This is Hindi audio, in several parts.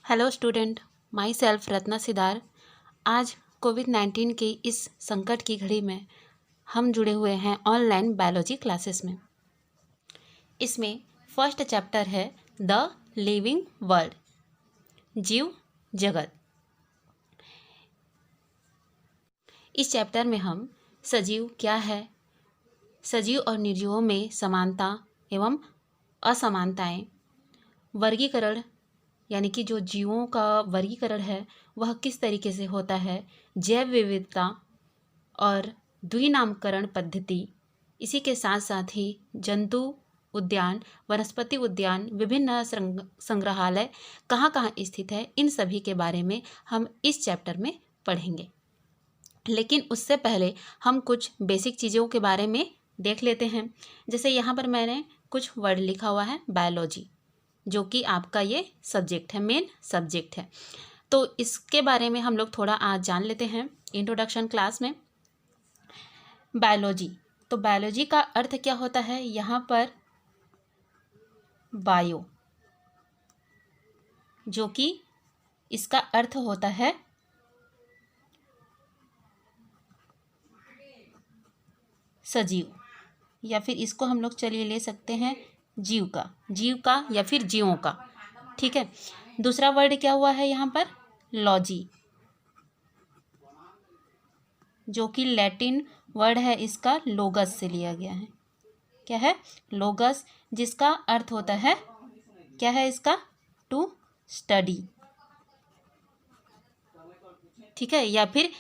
Hello student, my self Ratna Sidar. आज कोविड-19 की इस संकट की घड़ी में हम जुड़े हुए हैं ऑनलाइन बायोलॉजी क्लासेस में। इसमें फर्स्ट चैप्टर है द लिविंग वर्ल्ड, जीव जगत। इस चैप्टर में हम सजीव क्या है, सजीव और निर्जीवों में समानता एवं असमानताएं, वर्गीकरण यानी कि जो जीवों का वर्गीकरण है वह किस तरीके से होता है, जैव विविधता और द्विनामकरण पद्धति, इसी के साथ साथ ही जंतु उद्यान, वनस्पति उद्यान, विभिन्न संग्रहालय कहाँ कहाँ स्थित है, इन सभी के बारे में हम इस चैप्टर में पढ़ेंगे। लेकिन उससे पहले हम कुछ बेसिक चीज़ों के बारे में देख लेते हैं। जैसे यहाँ पर मैंने कुछ वर्ड लिखा हुआ है बायोलॉजी, जो कि आपका ये सब्जेक्ट है, मेन सब्जेक्ट है। तो इसके बारे में हम लोग थोड़ा आज जान लेते हैं इंट्रोडक्शन क्लास में। बायोलॉजी, तो बायोलॉजी का अर्थ क्या होता है? यहाँ पर बायो, जो कि इसका अर्थ होता है सजीव, या फिर इसको हम लोग चलिए ले सकते हैं जीव का या फिर जीवों का। ठीक है। दूसरा वर्ड क्या हुआ है यहाँ पर? लॉजी, जो कि लैटिन वर्ड है, इसका लोगस से लिया गया है। क्या है? लोगस, जिसका अर्थ होता है, क्या है इसका? To study. ठीक है, या फिर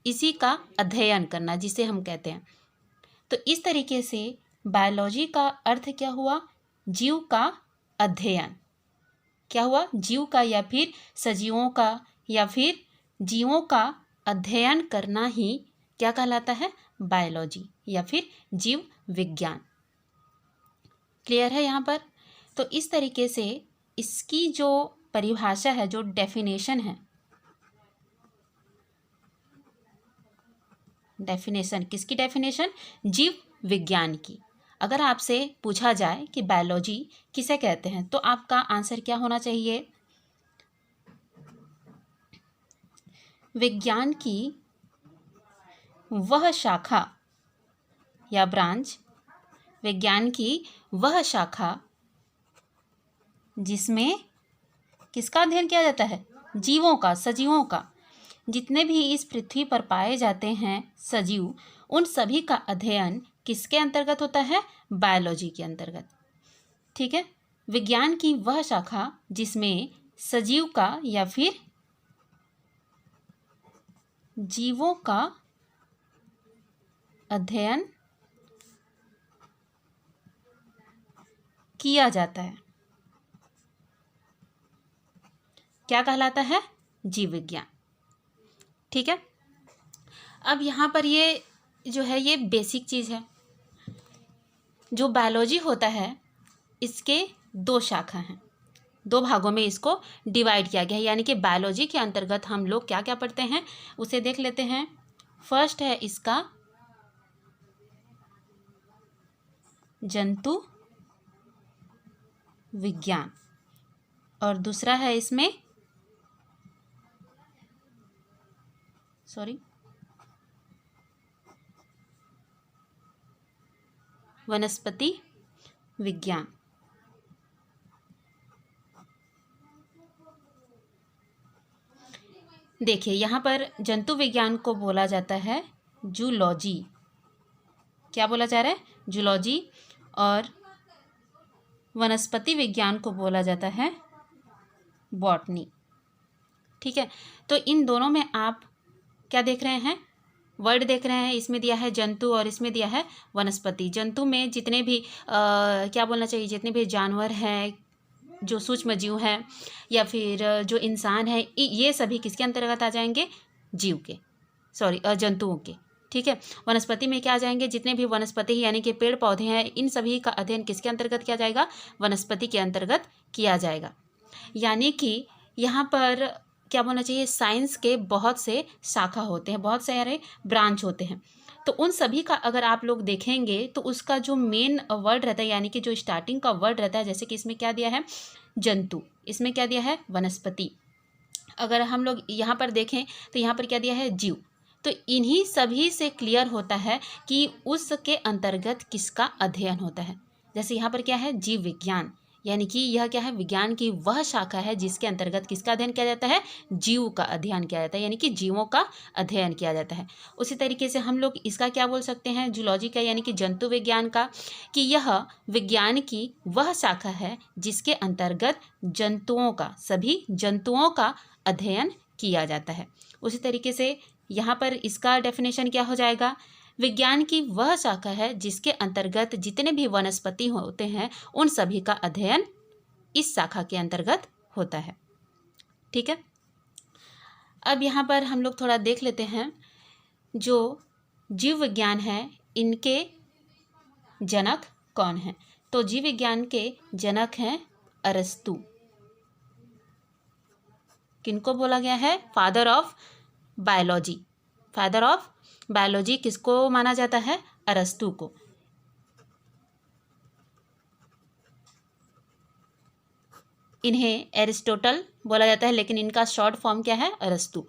इसी का अध्ययन करना, जिसे हम कहते हैं। तो इस तरीके से बायोलॉजी का अर्थ क्या हुआ? जीव का अध्ययन। क्या हुआ? जीव का या फिर सजीवों का या फिर जीवों का अध्ययन करना ही क्या कहलाता है? बायोलॉजी या फिर जीव विज्ञान। क्लियर है यहाँ पर? तो इस तरीके से इसकी जो परिभाषा है, जो डेफिनेशन है, डेफिनेशन किसकी? डेफिनेशन जीव विज्ञान की। अगर आपसे पूछा जाए कि बायोलॉजी किसे कहते हैं, तो आपका आंसर क्या होना चाहिए? विज्ञान की वह शाखा या ब्रांच, विज्ञान की वह शाखा जिसमें किसका अध्ययन किया जाता है? जीवों का, सजीवों का। जितने भी इस पृथ्वी पर पाए जाते हैं सजीव, उन सभी का अध्ययन किसके अंतर्गत होता है? बायोलॉजी के अंतर्गत। ठीक है। विज्ञान की वह शाखा जिसमें सजीव का या फिर जीवों का अध्ययन किया जाता है, क्या कहलाता है? जीव विज्ञान। ठीक है। अब यहाँ पर ये जो है, ये बेसिक चीज़ है। जो बायोलॉजी होता है, इसके दो शाखा हैं, दो भागों में इसको डिवाइड किया गया है। यानी कि बायोलॉजी के अंतर्गत हम लोग क्या क्या पढ़ते हैं, उसे देख लेते हैं। फर्स्ट है इसका जंतु विज्ञान, और दूसरा है इसमें वनस्पति विज्ञान। देखिए, यहाँ पर जंतु विज्ञान को बोला जाता है जूलॉजी। क्या बोला जा रहा है? जूलॉजी। और वनस्पति विज्ञान को बोला जाता है बॉटनी। ठीक है। तो इन दोनों में आप क्या देख रहे हैं? वर्ड देख रहे हैं। इसमें दिया है जंतु और इसमें दिया है वनस्पति। जंतु में जितने भी क्या बोलना चाहिए, जितने भी जानवर हैं, जो सूक्ष्म जीव हैं, या फिर जो इंसान है, ये सभी किसके अंतर्गत आ जाएंगे? जीव के, जंतुओं के। ठीक है। वनस्पति में क्या आ जाएंगे? जितने भी वनस्पति यानी कि पेड़ पौधे हैं, इन सभी का अध्ययन किसके अंतर्गत किया जाएगा? वनस्पति के अंतर्गत किया जाएगा। यानी कि यहाँ पर क्या बोलना चाहिए, साइंस के बहुत से शाखा होते हैं, बहुत सारे ब्रांच होते हैं। तो उन सभी का अगर आप लोग देखेंगे तो उसका जो मेन वर्ड रहता है, यानी कि जो स्टार्टिंग का वर्ड रहता है, जैसे कि इसमें क्या दिया है? जंतु। इसमें क्या दिया है? वनस्पति। अगर हम लोग यहाँ पर देखें तो यहाँ पर क्या दिया है, जीव। तो इन्हीं सभी से क्लियर होता है कि उसके अंतर्गत किसका अध्ययन होता है। जैसे यहाँ पर क्या है, जीव विज्ञान, यानी कि यह क्या है, विज्ञान की वह शाखा है जिसके अंतर्गत किसका अध्ययन किया जाता है, जीव का अध्ययन किया जाता है, यानी कि जीवों का अध्ययन किया जाता है। उसी तरीके से हम लोग इसका क्या बोल सकते हैं, जूलॉजी का, यानी कि जंतु विज्ञान का, कि यह विज्ञान की वह शाखा है जिसके अंतर्गत जंतुओं का, सभी जंतुओं का अध्ययन किया जाता है। उसी तरीके से यहाँ पर इसका डेफिनेशन क्या हो जाएगा, विज्ञान की वह शाखा है जिसके अंतर्गत जितने भी वनस्पति होते हैं उन सभी का अध्ययन इस शाखा के अंतर्गत होता है। ठीक है, अब यहाँ पर हम लोग थोड़ा देख लेते हैं जो जीव विज्ञान है इनके जनक कौन हैं। तो जीव विज्ञान के जनक हैं अरस्तु। किनको बोला गया है, father of biology. Father of biology किसको माना जाता है, अरस्तु को। इन्हें एरिस्टोटल बोला जाता है, लेकिन इनका शॉर्ट फॉर्म क्या है, अरस्तु।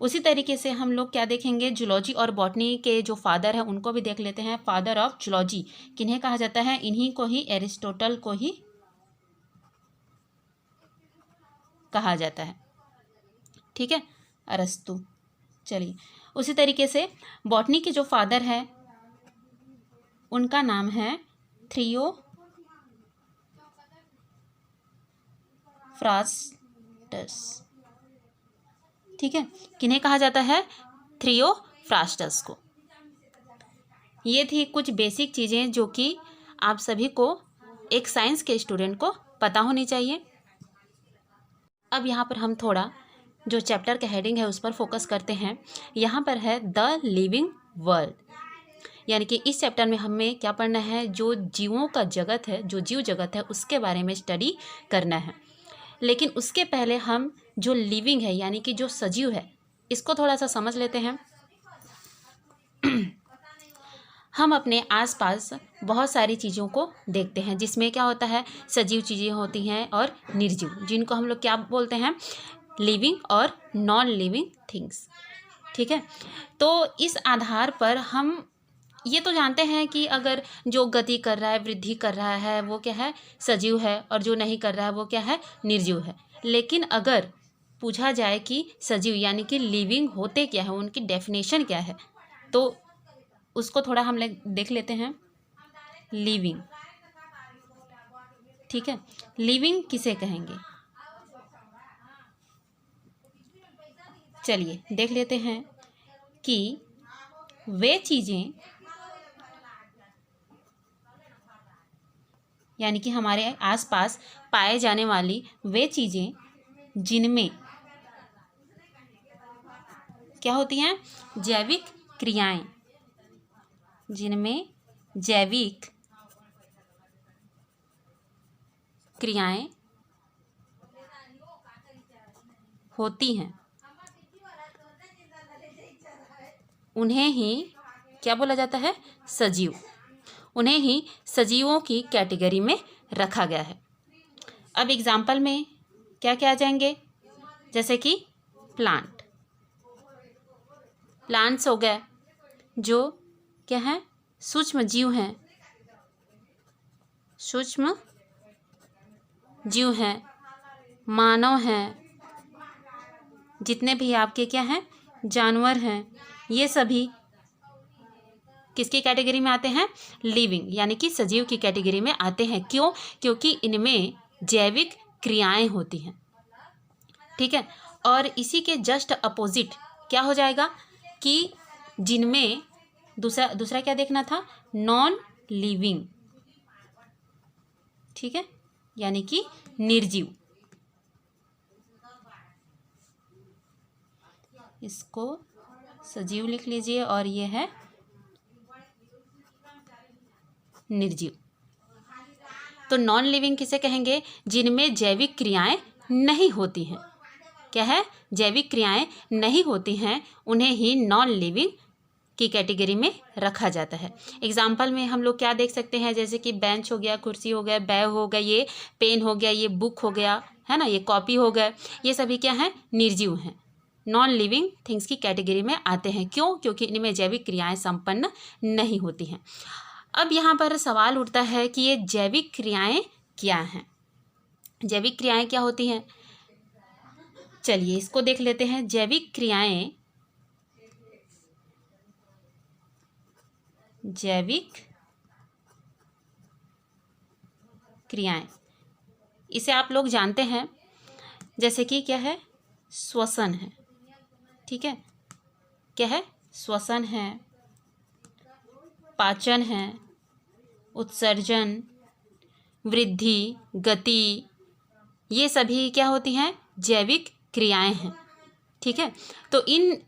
उसी तरीके से हम लोग क्या देखेंगे, जूलॉजी और बॉटनी के जो फादर हैं उनको भी देख लेते हैं। फादर ऑफ जूलॉजी किन्हें कहा जाता है, इन्हीं को ही, एरिस्टोटल को ही कहा जाता है। ठीक है, अरस्तु। चलिए, उसी तरीके से बॉटनी के जो फादर है उनका नाम है थियोफ्रास्टस। ठीक है, किन्हें कहा जाता है, थियोफ्रास्टस को। ये थी कुछ बेसिक चीज़ें जो कि आप सभी को, एक साइंस के स्टूडेंट को पता होनी चाहिए। अब यहाँ पर हम थोड़ा जो चैप्टर का हेडिंग है उस पर फोकस करते हैं। यहाँ पर है द लिविंग वर्ल्ड, यानी कि इस चैप्टर में हमें क्या पढ़ना है, जो जीवों का जगत है, जो जीव जगत है उसके बारे में स्टडी करना है। लेकिन उसके पहले हम जो लिविंग है, यानी कि जो सजीव है, इसको थोड़ा सा समझ लेते हैं। हम अपने आसपास बहुत सारी चीज़ों को देखते हैं जिसमें क्या होता है, सजीव चीज़ें होती हैं और निर्जीव, जिनको हम लोग क्या बोलते हैं, लिविंग और नॉन लिविंग थिंग्स। ठीक है, तो इस आधार पर हम ये तो जानते हैं कि अगर जो गति कर रहा है, वृद्धि कर रहा है, वो क्या है, सजीव है, और जो नहीं कर रहा है वो क्या है, निर्जीव है। लेकिन अगर पूछा जाए कि सजीव यानी कि लिविंग होते क्या है, उनकी डेफिनेशन क्या है, तो उसको थोड़ा हम देख लेते हैं। लिविंग, ठीक है, लिविंग किसे कहेंगे, चलिए देख लेते हैं कि वे चीज़ें, यानी कि हमारे आसपास पाए जाने वाली वे चीज़ें जिनमें क्या होती हैं, जैविक क्रियाएं, जिनमें जैविक क्रियाएं होती हैं, उन्हें ही क्या बोला जाता है, सजीव। उन्हें ही सजीवों की कैटेगरी में रखा गया है। अब एग्जाम्पल में क्या क्या आ जाएंगे, जैसे कि प्लांट्स हो गए, जो क्या हैं, सूक्ष्म जीव हैं, सूक्ष्म जीव हैं, मानव हैं, जितने भी आपके क्या हैं, जानवर हैं, ये सभी किसकी कैटेगरी में आते हैं, लिविंग, यानी कि सजीव की कैटेगरी में आते हैं। क्यों, क्योंकि इनमें जैविक क्रियाएं होती हैं। ठीक है, और इसी के जस्ट अपोजिट क्या हो जाएगा कि जिनमें दूसरा क्या देखना था, नॉन लिविंग। ठीक है, यानी कि निर्जीव। इसको सजीव लिख लीजिए और ये है निर्जीव। तो नॉन लिविंग किसे कहेंगे, जिनमें जैविक क्रियाएं नहीं होती हैं। क्या है, जैविक क्रियाएं नहीं होती हैं, उन्हें ही नॉन लिविंग की कैटेगरी में रखा जाता है। एग्जाम्पल में हम लोग क्या देख सकते हैं, जैसे कि बेंच हो गया, कुर्सी हो गया, बैग हो गया, ये पेन हो गया, ये बुक हो गया, है ना, ये कॉपी हो गए, ये सभी क्या हैं, निर्जीव हैं, नॉन लिविंग थिंग्स की कैटेगरी में आते हैं। क्यों? क्योंकि इनमें जैविक क्रियाएं संपन्न नहीं होती हैं। अब यहाँ पर सवाल उठता है कि ये जैविक क्रियाएं क्या हैं? जैविक क्रियाएं क्या होती हैं? चलिए इसको देख लेते हैं। जैविक क्रियाएं, इसे आप लोग जानते हैं, जैसे कि क्या है, श्वसन है, ठीक है, क्या है, श्वसन है, पाचन है, उत्सर्जन, वृद्धि, गति, ये सभी क्या होती हैं, जैविक क्रियाएं हैं, ठीक है। तो इन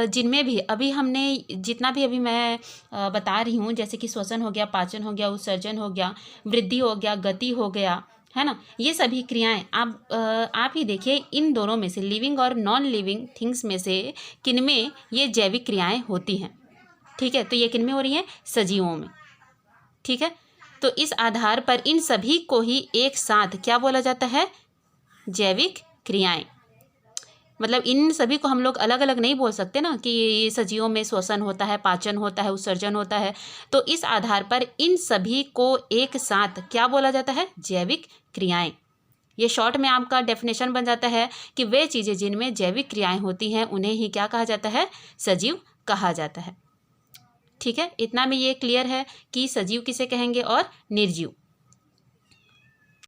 जिनमें भी अभी हमने जितना भी अभी मैं बता रही हूँ, जैसे कि श्वसन हो गया, पाचन हो गया, उत्सर्जन हो गया, वृद्धि हो गया, गति हो गया, है ना, ये सभी क्रियाएं आप ही देखिए, इन दोनों में से, लिविंग और नॉन लिविंग थिंग्स में से किन में ये जैविक क्रियाएं होती हैं, ठीक है। तो ये किन में हो रही हैं, सजीवों में, ठीक है। तो इस आधार पर इन सभी को ही एक साथ क्या बोला जाता है, जैविक क्रियाएं। मतलब इन सभी को हम लोग अलग अलग नहीं बोल सकते ना कि ये सजीवों में श्वसन होता है, पाचन होता है, उत्सर्जन होता है। तो इस आधार पर इन सभी को एक साथ क्या बोला जाता है, जैविक क्रियाएं। ये शॉर्ट में आपका डेफिनेशन बन जाता है कि वे चीज़ें जिनमें जैविक क्रियाएं होती हैं उन्हें ही क्या कहा जाता है, सजीव कहा जाता है, ठीक है। इतना में ये क्लियर है कि सजीव किसे कहेंगे और निर्जीव।